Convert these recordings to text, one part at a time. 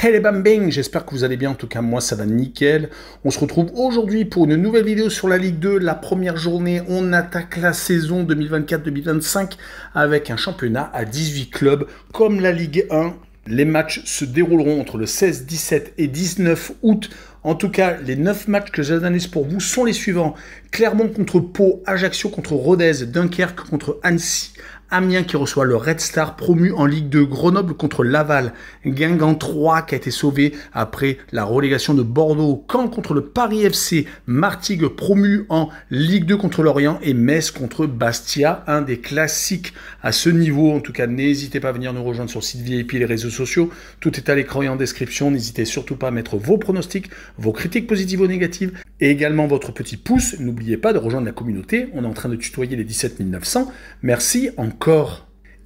Hey les bambing, j'espère que vous allez bien, en tout cas moi ça va nickel. On se retrouve aujourd'hui pour une nouvelle vidéo sur la Ligue 2, la première journée. On attaque la saison 2024-2025 avec un championnat à 18 clubs comme la Ligue 1. Les matchs se dérouleront entre le 16, 17 et 19 août. En tout cas, les 9 matchs que j'analyse pour vous sont les suivants. Clermont contre Pau, Ajaccio contre Rodez, Dunkerque contre Annecy, Amiens qui reçoit le Red Star promu en Ligue 2, Grenoble contre Laval, Guingamp 3 qui a été sauvé après la relégation de Bordeaux, Caen contre le Paris FC, Martigues promu en Ligue 2 contre Lorient et Metz contre Bastia, un des classiques à ce niveau. En tout cas, n'hésitez pas à venir nous rejoindre sur le site VIP et les réseaux sociaux. Tout est à l'écran et en description. N'hésitez surtout pas à mettre vos pronostics, vos critiques positives ou négatives et également votre petit pouce. N'oubliez pas de rejoindre la communauté. On est en train de tutoyer les 17 900. Merci encore.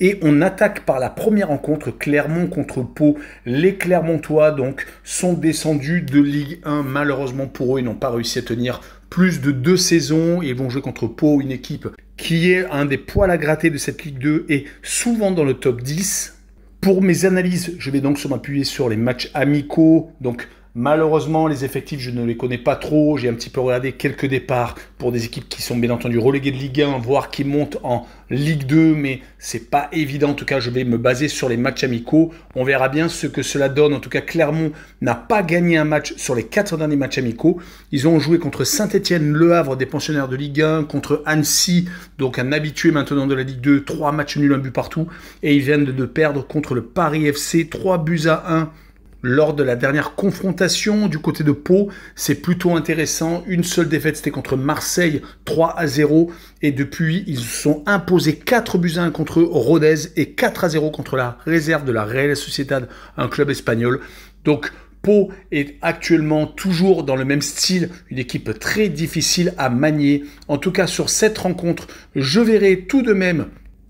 Et on attaque par la première rencontre, Clermont contre Pau. Les Clermontois donc sont descendus de Ligue 1. Malheureusement pour eux, ils n'ont pas réussi à tenir plus de 2 saisons. Ils vont jouer contre Pau, une équipe qui est un des poils à gratter de cette Ligue 2 et souvent dans le top 10. Pour mes analyses, je vais donc m'appuyer sur les matchs amicaux. Donc malheureusement, les effectifs, je ne les connais pas trop. J'ai un petit peu regardé quelques départs pour des équipes qui sont bien entendu reléguées de Ligue 1, voire qui montent en Ligue 2, mais c'est pas évident. En tout cas, je vais me baser sur les matchs amicaux. On verra bien ce que cela donne. En tout cas, Clermont n'a pas gagné un match sur les 4 derniers matchs amicaux. Ils ont joué contre Saint-Etienne, Le Havre, des pensionnaires de Ligue 1, contre Annecy, donc un habitué maintenant de la Ligue 2, 3 matchs nuls, 1 but partout. Et ils viennent de perdre contre le Paris FC, 3 buts à 1. Lors de la dernière confrontation du côté de Pau, c'est plutôt intéressant. Une seule défaite, c'était contre Marseille, 3-0. Et depuis, ils se sont imposés 4 buts à 1 contre Rodez et 4-0 contre la réserve de la Real Sociedad, un club espagnol. Donc, Pau est actuellement toujours dans le même style, une équipe très difficile à manier. En tout cas, sur cette rencontre, je verrai tout de même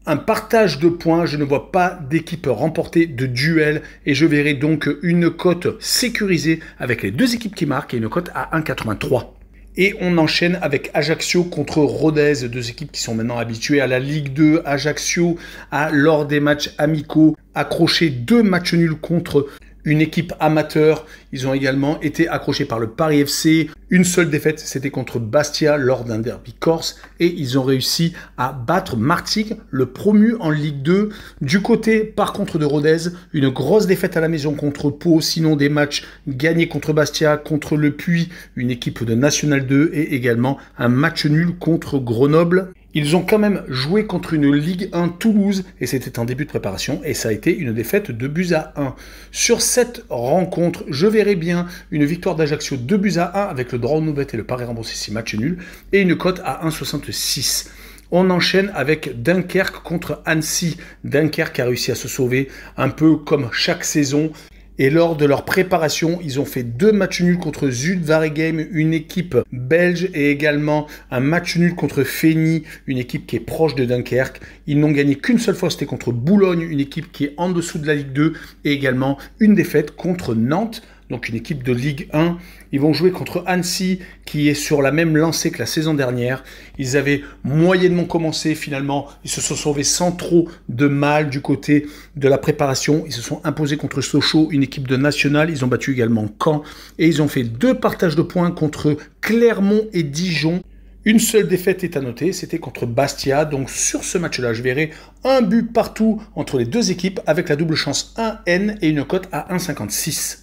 un partage de points, je ne vois pas d'équipe remportée de duel et je verrai donc une cote sécurisée avec les deux équipes qui marquent et une cote à 1,83. Et on enchaîne avec Ajaccio contre Rodez, deux équipes qui sont maintenant habituées à la Ligue 2. Ajaccio a, lors des matchs amicaux, accroché 2 matchs nuls contre une équipe amateur. Ils ont également été accrochés par le Paris FC. Une seule défaite, c'était contre Bastia lors d'un derby corse. Et ils ont réussi à battre Martigues, le promu en Ligue 2. Du côté, par contre, de Rodez, une grosse défaite à la maison contre Pau. Sinon, des matchs gagnés contre Bastia, contre Le Puy, une équipe de National 2. Et également un match nul contre Grenoble. Ils ont quand même joué contre une Ligue 1 Toulouse et c'était en début de préparation et ça a été une défaite de buts à 1. Sur cette rencontre, je verrai bien une victoire d'Ajaccio 2 buts à 1 avec le droit au no bet et le pari remboursé 6 matchs nuls et une cote à 1,66. On enchaîne avec Dunkerque contre Annecy. Dunkerque a réussi à se sauver un peu comme chaque saison. Et lors de leur préparation, ils ont fait 2 matchs nuls contre Zuid Waregem, une équipe belge, et également un match nul contre Fény, une équipe qui est proche de Dunkerque. Ils n'ont gagné qu'une seule fois, c'était contre Boulogne, une équipe qui est en dessous de la Ligue 2, et également une défaite contre Nantes, donc une équipe de Ligue 1. Ils vont jouer contre Annecy, qui est sur la même lancée que la saison dernière. Ils avaient moyennement commencé, finalement. Ils se sont sauvés sans trop de mal du côté de la préparation. Ils se sont imposés contre Sochaux, une équipe de nationale. Ils ont battu également Caen. Et ils ont fait 2 partages de points contre Clermont et Dijon. Une seule défaite est à noter, c'était contre Bastia. Donc sur ce match-là, je verrai un but partout entre les deux équipes avec la double chance 1N et une cote à 1,56.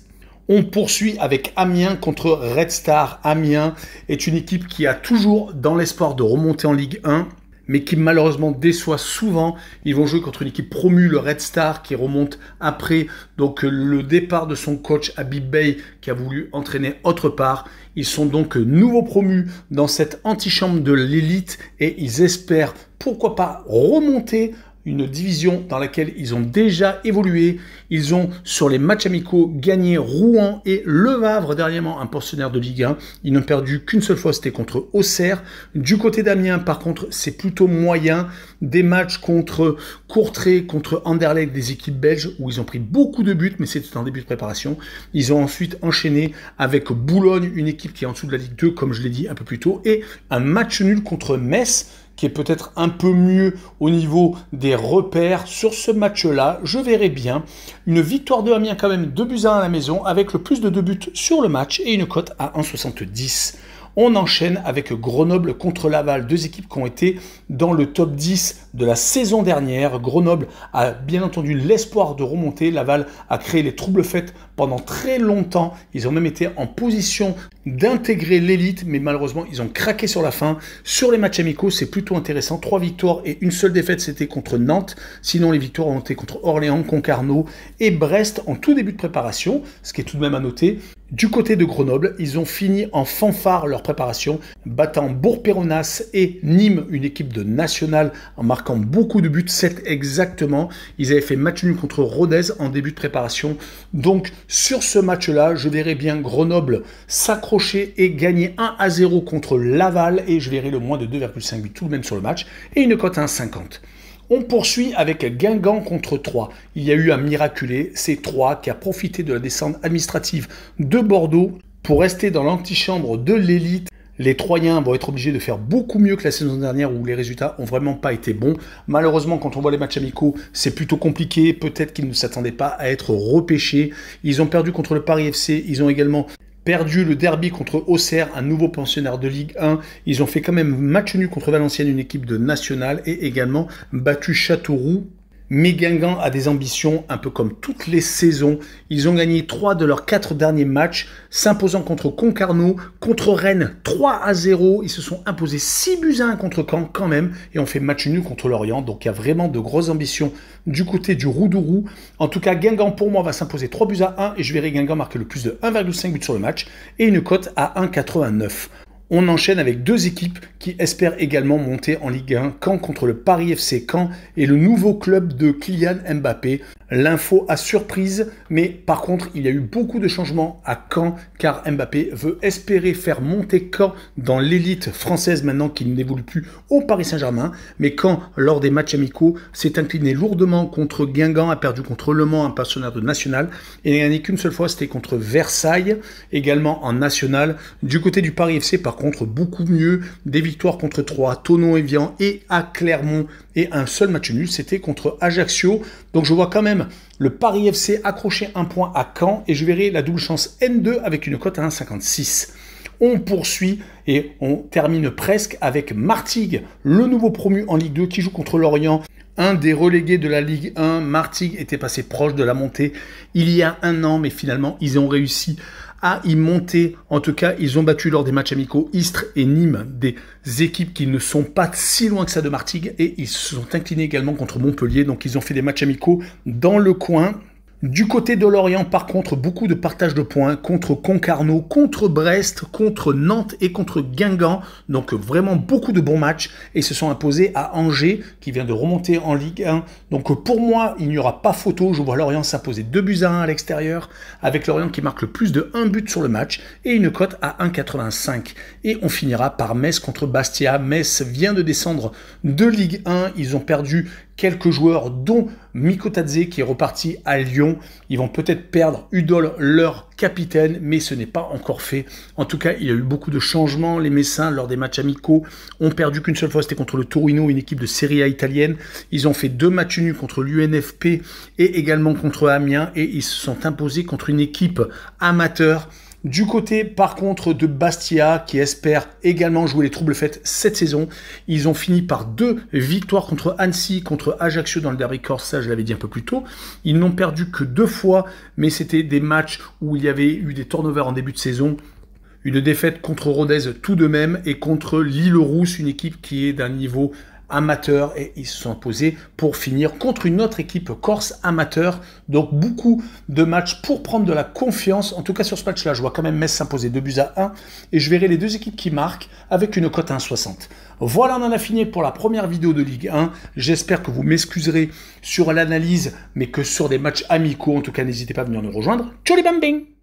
On poursuit avec Amiens contre Red Star. Amiens est une équipe qui a toujours dans l'espoir de remonter en Ligue 1, mais qui malheureusement déçoit souvent. Ils vont jouer contre une équipe promue, le Red Star, qui remonte après donc le départ de son coach Habib Beye, qui a voulu entraîner autre part. Ils sont donc nouveaux promus dans cette antichambre de l'élite et ils espèrent, pourquoi pas, remonter une division dans laquelle ils ont déjà évolué. Ils ont, sur les matchs amicaux, gagné Rouen et Le Havre, dernièrement un pensionnaire de Ligue 1. Ils n'ont perdu qu'une seule fois, c'était contre Auxerre. Du côté d'Amiens, par contre, c'est plutôt moyen. Des matchs contre Courtrai, contre Anderlecht, des équipes belges, où ils ont pris beaucoup de buts, mais c'était en début de préparation. Ils ont ensuite enchaîné avec Boulogne, une équipe qui est en dessous de la Ligue 2, comme je l'ai dit un peu plus tôt, et un match nul contre Metz, qui est peut-être un peu mieux au niveau des repères. Sur ce match-là, je verrais bien une victoire de Amiens quand même, 2-1 à la maison, avec le plus de 2 buts sur le match et une cote à 1,70. On enchaîne avec Grenoble contre Laval, deux équipes qui ont été dans le top 10 de la saison dernière. Grenoble a bien entendu l'espoir de remonter. Laval a créé les troubles faits pendant très longtemps. Ils ont même été en position d'intégrer l'élite, mais malheureusement, ils ont craqué sur la fin. Sur les matchs amicaux, c'est plutôt intéressant. 3 victoires et une seule défaite, c'était contre Nantes. Sinon, les victoires ont été contre Orléans, Concarneau et Brest en tout début de préparation, ce qui est tout de même à noter. Du côté de Grenoble, ils ont fini en fanfare leur préparation, battant Bourg-Péronas et Nîmes, une équipe de nationale, en marquant beaucoup de buts, 7 exactement. Ils avaient fait match nul contre Rodez en début de préparation. Donc, sur ce match-là, je verrai bien Grenoble s'accrocher et gagner 1-0 contre Laval, et je verrai le moins de 2,5 buts tout de même sur le match, et une cote à 1,50. On poursuit avec Guingamp contre Troyes. Il y a eu un miraculé, c'est Troyes qui a profité de la descente administrative de Bordeaux pour rester dans l'antichambre de l'élite. Les Troyens vont être obligés de faire beaucoup mieux que la saison dernière où les résultats n'ont vraiment pas été bons. Malheureusement, quand on voit les matchs amicaux, c'est plutôt compliqué. Peut-être qu'ils ne s'attendaient pas à être repêchés. Ils ont perdu contre le Paris FC. Ils ont également perdu le derby contre Auxerre, un nouveau pensionnaire de Ligue 1. Ils ont fait quand même match nul contre Valenciennes, une équipe de nationale, et également battu Châteauroux. Mais Guingamp a des ambitions, un peu comme toutes les saisons. Ils ont gagné 3 de leurs 4 derniers matchs, s'imposant contre Concarneau, contre Rennes 3-0. Ils se sont imposés 6-1 contre Caen quand même, et ont fait match nul contre Lorient. Donc il y a vraiment de grosses ambitions du côté du Roudourou. En tout cas, Guingamp pour moi va s'imposer 3-1, et je verrai Guingamp marquer le plus de 1,5 buts sur le match, et une cote à 1,89. On enchaîne avec deux équipes qui espèrent également monter en Ligue 1, Caen contre le Paris FC Caen et le nouveau club de Kylian Mbappé. L'info à surprise, mais par contre, il y a eu beaucoup de changements à Caen car Mbappé veut espérer faire monter Caen dans l'élite française maintenant qu'il n'évolue plus au Paris Saint-Germain. Mais Caen, lors des matchs amicaux, s'est incliné lourdement contre Guingamp, a perdu contre Le Mans, un pensionnaire de national, et il n'y en a qu'une seule fois, c'était contre Versailles, également en national. Du côté du Paris FC, par contre, beaucoup mieux, des victoires contre Troyes, Thonon-Évian et à Clermont, et un seul match nul, c'était contre Ajaccio. Donc je vois quand même le Paris FC accrocher un point à Caen, et je verrai la double chance N2 avec une cote à 1,56. On poursuit et on termine presque avec Martigues, le nouveau promu en Ligue 2 qui joue contre Lorient. Un des relégués de la Ligue 1, Martigues était passé proche de la montée il y a un an, mais finalement ils ont réussi à y monter. En tout cas, ils ont battu lors des matchs amicaux Istres et Nîmes, des équipes qui ne sont pas si loin que ça de Martigues, et ils se sont inclinés également contre Montpellier, donc ils ont fait des matchs amicaux dans le coin. Du côté de Lorient, par contre, beaucoup de partage de points contre Concarneau, contre Brest, contre Nantes et contre Guingamp. Donc vraiment beaucoup de bons matchs, et se sont imposés à Angers qui vient de remonter en Ligue 1. Donc pour moi, il n'y aura pas photo. Je vois Lorient s'imposer 2-1 à l'extérieur, avec Lorient qui marque le plus de 1 but sur le match et une cote à 1,85. Et on finira par Metz contre Bastia. Metz vient de descendre de Ligue 1. Ils ont perdu quelques joueurs, dont Mikotadze qui est reparti à Lyon. Ils vont peut-être perdre Udol, leur capitaine, mais ce n'est pas encore fait. En tout cas, il y a eu beaucoup de changements. Les Messins, lors des matchs amicaux, ont perdu qu'une seule fois, c'était contre le Torino, une équipe de Serie A italienne. Ils ont fait 2 matchs nuls contre l'UNFP et également contre Amiens, et ils se sont imposés contre une équipe amateur. Du côté, par contre, de Bastia, qui espère également jouer les troubles faits cette saison, ils ont fini par 2 victoires contre Annecy, contre Ajaccio dans le derby corse, ça je l'avais dit un peu plus tôt. Ils n'ont perdu que 2 fois, mais c'était des matchs où il y avait eu des turnovers en début de saison. Une défaite contre Rodez tout de même, et contre l'Île-Rousse, une équipe qui est d'un niveau amateur, et ils se sont imposés pour finir contre une autre équipe corse amateur. Donc beaucoup de matchs pour prendre de la confiance. En tout cas sur ce match là, je vois quand même Metz s'imposer 2-1, et je verrai les deux équipes qui marquent avec une cote à 1,60. Voilà, on en a fini pour la première vidéo de Ligue 1. J'espère que vous m'excuserez sur l'analyse, mais que sur des matchs amicaux, en tout cas n'hésitez pas à venir nous rejoindre. Tchou les bambing!